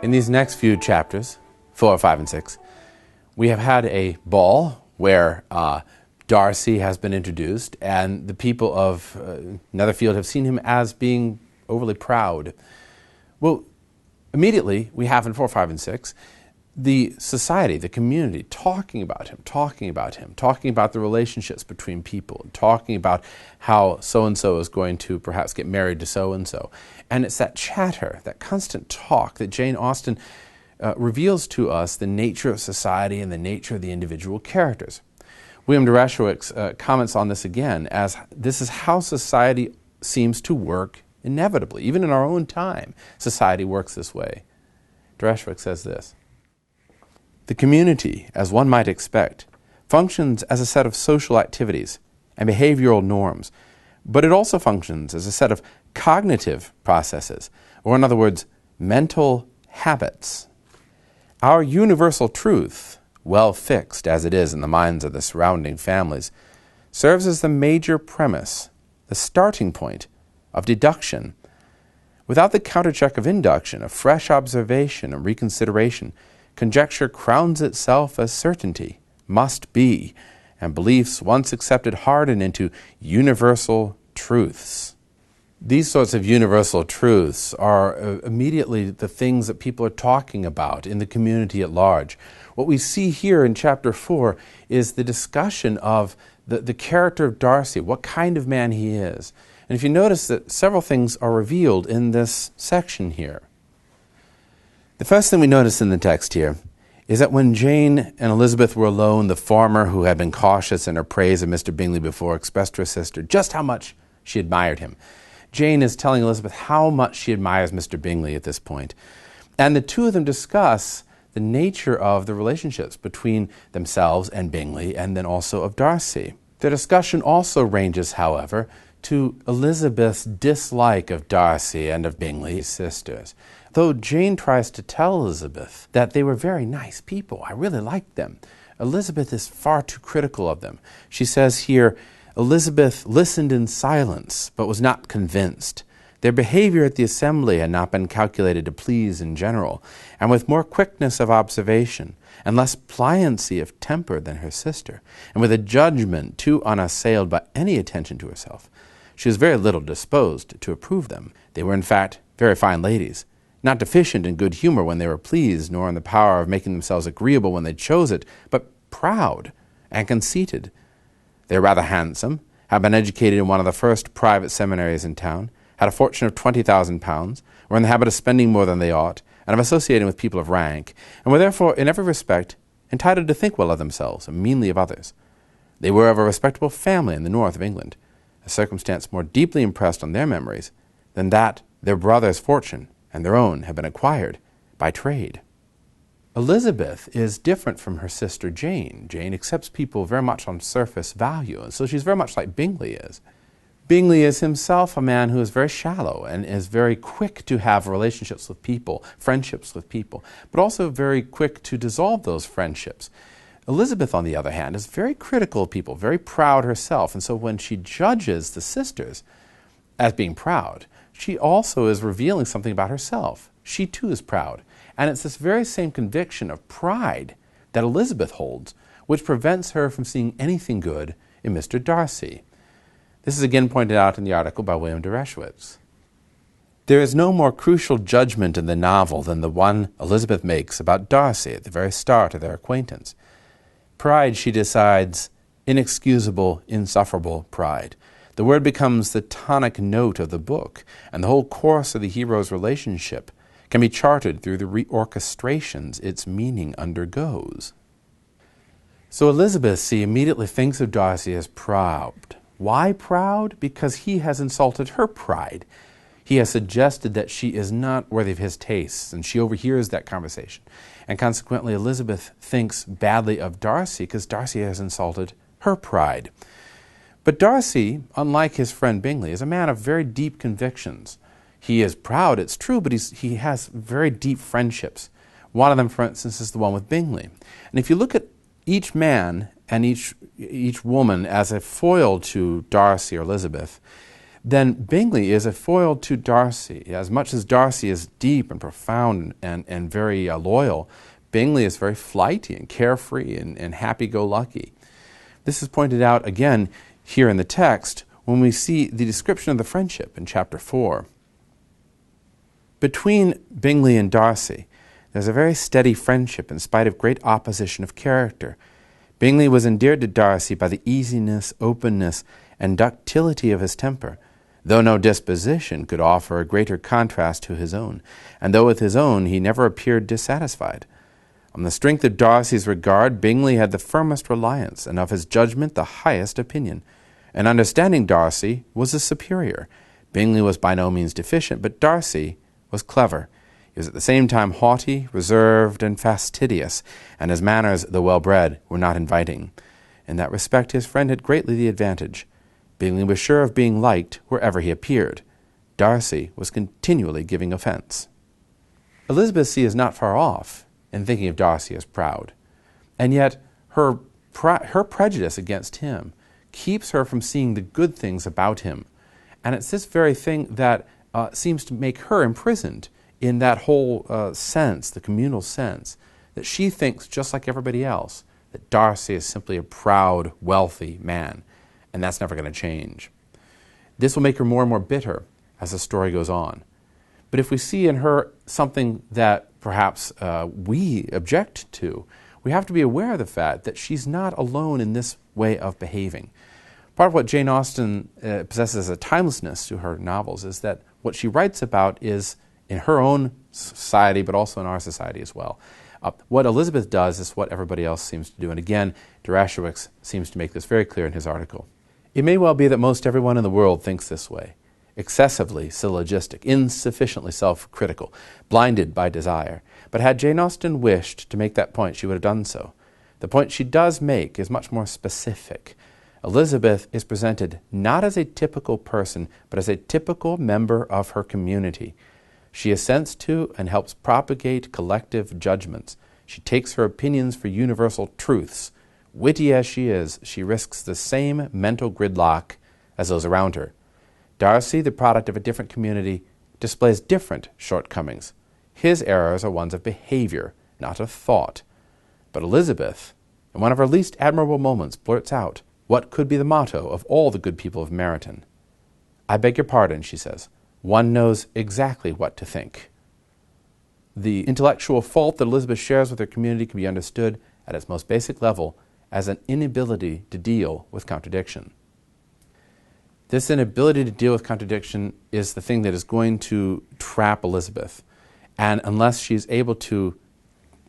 In these next few chapters, 4, 5, and 6, we have had a ball where Darcy has been introduced, and the people of Netherfield have seen him as being overly proud. Well, immediately we have in 4, 5, and 6 the society, the community, talking about the relationships between people, talking about how so-and-so is going to perhaps get married to so-and-so. And it's that chatter, that constant talk that Jane Austen reveals to us the nature of society and the nature of the individual characters. William de Reshwick comments on this again as this is how society seems to work inevitably. Even in our own time, society works this way. De Reshwick says this: "The community, as one might expect, functions as a set of social activities and behavioral norms, but it also functions as a set of cognitive processes, or in other words, mental habits. Our universal truth, well fixed as it is in the minds of the surrounding families, serves as the major premise, the starting point of deduction. Without the countercheck of induction, of fresh observation and reconsideration, conjecture crowns itself as certainty, must be, and beliefs once accepted harden into universal truths." These sorts of universal truths are immediately the things that people are talking about in the community at large. What we see here in chapter 4 is the discussion of the character of Darcy, what kind of man he is. And if you notice that several things are revealed in this section here. The first thing we notice in the text here is that when Jane and Elizabeth were alone, the farmer, who had been cautious in her praise of Mr. Bingley before, expressed to her sister just how much she admired him. Jane is telling Elizabeth how much she admires Mr. Bingley at this point. And the two of them discuss the nature of the relationships between themselves and Bingley, and then also of Darcy. Their discussion also ranges, however, to Elizabeth's dislike of Darcy and of Bingley's sisters. Though Jane tries to tell Elizabeth that they were very nice people, I really liked them, Elizabeth is far too critical of them. She says here, Elizabeth listened in silence, but was not convinced. Their behavior at the assembly had not been calculated to please in general, and with more quickness of observation, and less pliancy of temper than her sister, and with a judgment too unassailed by any attention to herself, she was very little disposed to approve them. They were in fact very fine ladies, not deficient in good humor when they were pleased, nor in the power of making themselves agreeable when they chose it, but proud and conceited. They were rather handsome, had been educated in one of the first private seminaries in town, had a fortune of £20,000, were in the habit of spending more than they ought, and of associating with people of rank, and were therefore, in every respect, entitled to think well of themselves and meanly of others. They were of a respectable family in the north of England, a circumstance more deeply impressed on their memories than that their brother's fortune and their own had been acquired by trade. Elizabeth is different from her sister Jane. Jane accepts people very much on surface value, and so she's very much like Bingley is. Bingley is himself a man who is very shallow and is very quick to have relationships with people, friendships with people, but also very quick to dissolve those friendships. Elizabeth, on the other hand, is very critical of people, very proud herself, and so when she judges the sisters as being proud, she also is revealing something about herself. She too is proud. And it's this very same conviction of pride that Elizabeth holds, which prevents her from seeing anything good in Mr. Darcy. This is again pointed out in the article by William de Reshwick. There is no more crucial judgment in the novel than the one Elizabeth makes about Darcy at the very start of their acquaintance. Pride, she decides, inexcusable, insufferable pride. The word becomes the tonic note of the book, and the whole course of the hero's relationship can be charted through the reorchestrations its meaning undergoes. So Elizabeth, see, immediately thinks of Darcy as proud. Why proud? Because he has insulted her pride. He has suggested that she is not worthy of his tastes, and she overhears that conversation. And consequently, Elizabeth thinks badly of Darcy because Darcy has insulted her pride. But Darcy, unlike his friend Bingley, is a man of very deep convictions. He is proud, it's true, but he has very deep friendships. One of them, for instance, is the one with Bingley. And if you look at each man and each woman as a foil to Darcy or Elizabeth, then Bingley is a foil to Darcy. As much as Darcy is deep and profound and very loyal, Bingley is very flighty and carefree and happy-go-lucky. This is pointed out again here in the text when we see the description of the friendship in chapter 4. Between Bingley and Darcy, there's a very steady friendship in spite of great opposition of character. Bingley was endeared to Darcy by the easiness, openness, and ductility of his temper, though no disposition could offer a greater contrast to his own, and though with his own he never appeared dissatisfied. On the strength of Darcy's regard, Bingley had the firmest reliance, and of his judgment the highest opinion. And understanding Darcy was his superior. Bingley was by no means deficient, but Darcy was clever. He was at the same time haughty, reserved, and fastidious, and his manners, though well-bred, were not inviting. In that respect his friend had greatly the advantage. Bingley was sure of being liked wherever he appeared. Darcy was continually giving offence. Elizabeth C. is not far off in thinking of Darcy as proud, and yet her prejudice against him keeps her from seeing the good things about him. And it's this very thing that seems to make her imprisoned in that whole sense, the communal sense, that she thinks, just like everybody else, that Darcy is simply a proud, wealthy man, and that's never going to change. This will make her more and more bitter as the story goes on. But if we see in her something that perhaps we object to, we have to be aware of the fact that she's not alone in this way of behaving. Part of what Jane Austen possesses as a timelessness to her novels is that what she writes about is in her own society, but also in our society as well. What Elizabeth does is what everybody else seems to do. And again, Derashowitz seems to make this very clear in his article. It may well be that most everyone in the world thinks this way, excessively syllogistic, insufficiently self-critical, blinded by desire. But had Jane Austen wished to make that point, she would have done so. The point she does make is much more specific. Elizabeth is presented not as a typical person, but as a typical member of her community. She assents to and helps propagate collective judgments. She takes her opinions for universal truths. Witty as she is, she risks the same mental gridlock as those around her. Darcy, the product of a different community, displays different shortcomings. His errors are ones of behavior, not of thought. But Elizabeth, in one of her least admirable moments, blurts out what could be the motto of all the good people of Meryton. "I beg your pardon," she says. "One knows exactly what to think." The intellectual fault that Elizabeth shares with her community can be understood at its most basic level as an inability to deal with contradiction. This inability to deal with contradiction is the thing that is going to trap Elizabeth. And unless she's able to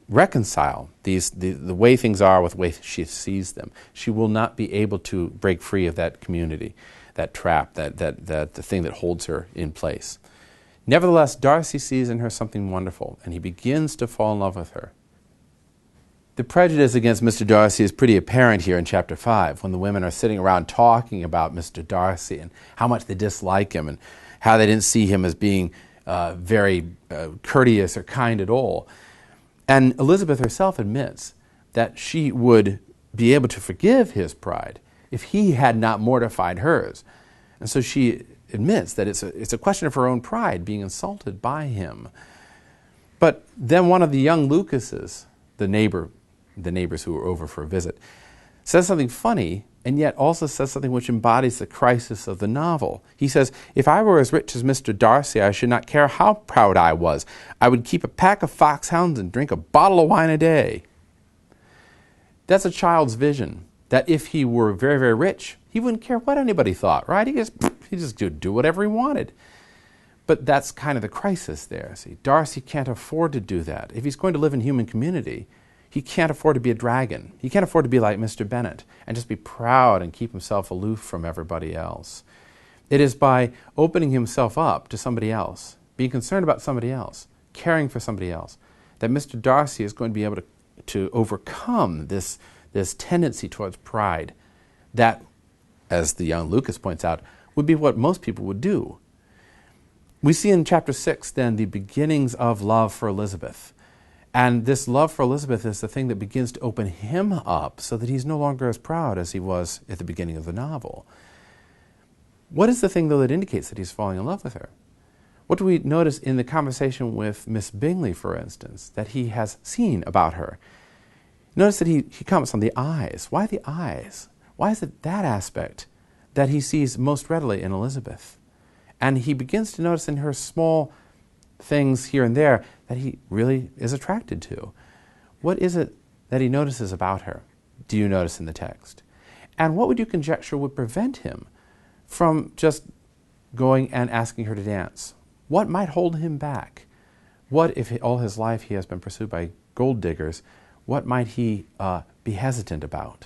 reconcile the way things are with the way she sees them, she will not be able to break free of that community, that trap, the thing that holds her in place. Nevertheless, Darcy sees in her something wonderful, and he begins to fall in love with her. The prejudice against Mr. Darcy is pretty apparent here in chapter 5, when the women are sitting around talking about Mr. Darcy and how much they dislike him and how they didn't see him as being very courteous or kind at all. And Elizabeth herself admits that she would be able to forgive his pride if he had not mortified hers. And so she admits that it's a question of her own pride being insulted by him. But then one of the young Lucases, the neighbors who were over for a visit, says something funny and yet also says something which embodies the crisis of the novel. He says, "If I were as rich as Mr. Darcy, I should not care how proud I was. I would keep a pack of foxhounds and drink a bottle of wine a day." That's a child's vision, that if he were very, very rich, he wouldn't care what anybody thought, right? He just do whatever he wanted. But that's kind of the crisis there. See, Darcy can't afford to do that. If he's going to live in human community, he can't afford to be a dragon. He can't afford to be like Mr. Bennet and just be proud and keep himself aloof from everybody else. It is by opening himself up to somebody else, being concerned about somebody else, caring for somebody else, that Mr. Darcy is going to be able to overcome this tendency towards pride that, as the young Lucas points out, would be what most people would do. We see in chapter 6, then, the beginnings of love for Elizabeth. And this love for Elizabeth is the thing that begins to open him up so that he's no longer as proud as he was at the beginning of the novel. What is the thing, though, that indicates that he's falling in love with her? What do we notice in the conversation with Miss Bingley, for instance, that he has seen about her? Notice that he comments on the eyes. Why the eyes? Why is it that aspect that he sees most readily in Elizabeth? And he begins to notice in her small things here and there that he really is attracted to. What is it that he notices about her? Do you notice in the text? And what would you conjecture would prevent him from just going and asking her to dance? What might hold him back? What if all his life he has been pursued by gold diggers? What might he be hesitant about?